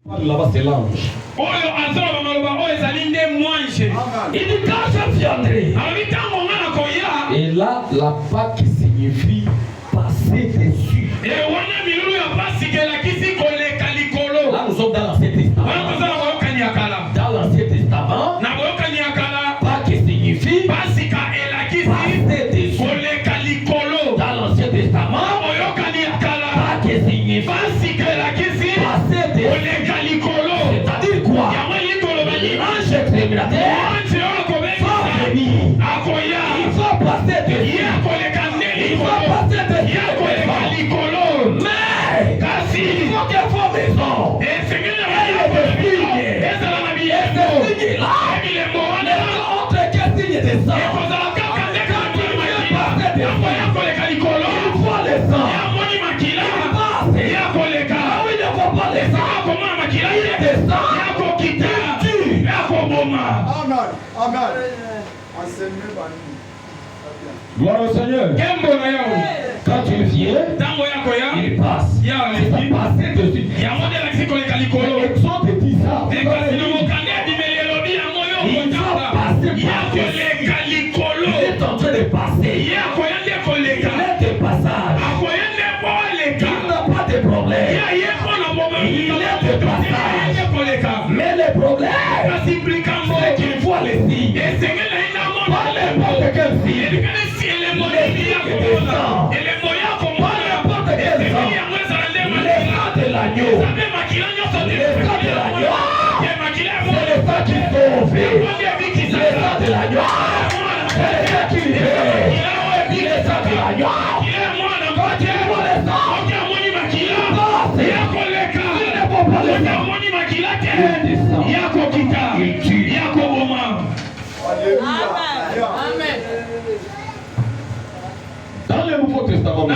Là-bas, c'est l'ange. Il dit quand je viendrai. Et là, la Pâque signifie passer dessus. Là, nous sommes dans l'Ancien Testament. Dans l'Ancien Testament, Pâque signifie passer dessus. Dans l'Ancien Testament, Pâque signifie passer dessus. C'est-à-dire quoi? L'ange exterminateur va venir. Il va passer dessus. Il va passer dessus. Mais il faut qu'il faut maison. Et le signe là, entre quel signe de sang? Il faut le sang. Amen. Amen. Gloire au Seigneur. Quand tu viens, il passe. Il va passer dessus. L'exode dit ça. Il va passer par-dessus. Il est en train de passer. Il est de passage. Il n'a pas de problème. Il est de passage. Mais le problème, c'est qu'il voit les signes. Pas n'importe quel signe. Les signes descendent. Pas n'importe quel sang. Les sang de l'agneau. Les sang de l'agneau. C'est le sang qui sauve. Les sang de l'agneau. C'est le sang qui libère. Les sang de l'agneau. Quand tu vois les sang, il tue. Amen. Dans le Nouveau Testament,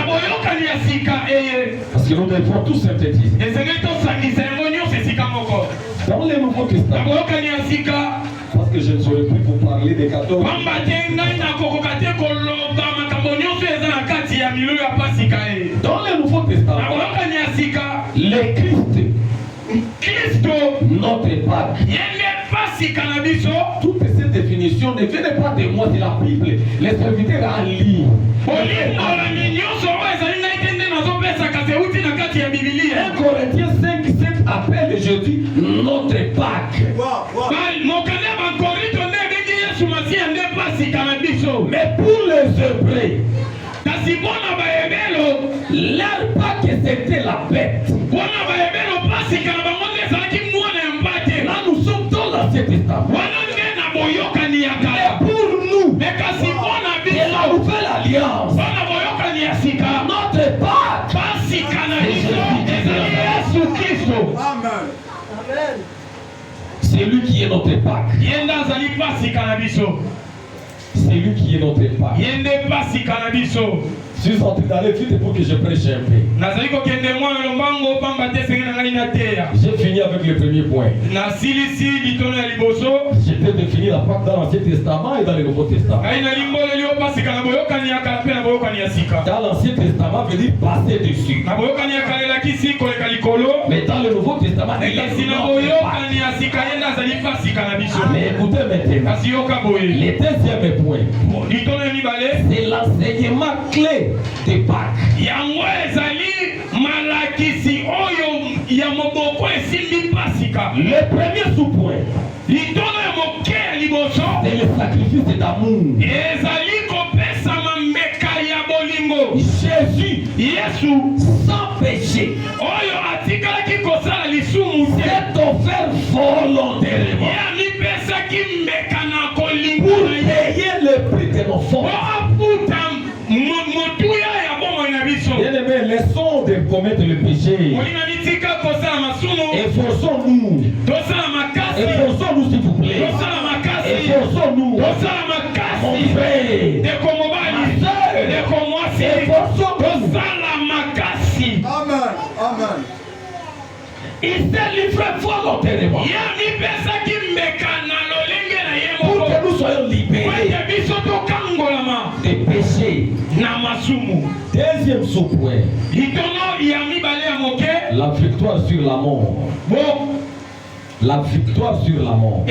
parce que nous devons tout synthétiser. Dans le Nouveau Testament, parce que je ne saurais plus vous parler des 14. Dans le Nouveau Testament, le Christ, notre Pâque. Toutes ces définitions ne viennent pas de moi, de la Bible. Les serviteurs en ligne. 1 Corinthiens 5:7 appelle jeudi notre Pâque. Mais pour les Hébreux, leur Pâque c'était la bête. Là nous sommes dans l'Ancien Testament. Mais pour nous, c'est la nouvelle alliance. Notre Pâque, c'est Jésus-Christ. Amen. C'est lui qui est notre Pâque. C'est lui qui est notre Pâque. Je suis en train d'aller vite pour que je prêche un peu. J'ai fini avec le premier point. J'ai défini la Pâque dans l'Ancien Testament et dans le Nouveau Testament. Dans l'Ancien Testament, veut dire passer dessus. Mais dans le Nouveau Testament, mais écoutez maintenant. Le deuxième point, c'est l'enseignement clé de Pâques. Le premier sous-point, c'est le sacrifice d'amour. Jésus, sans péché, s'est offert volontairement pour payer le prix de nos fautes. Bien-aimés, laissons de commettre le péché. Efforçons-nous. Efforçons-nous, s'il vous plaît. Efforçons-nous. Mon frère, ma soeur, efforçons-nous. Amen. Amen. Il s'est livré volontairement pour que nous soyons libérés des péchés. Deuxième sous-point, la victoire sur la mort. La victoire sur la mort.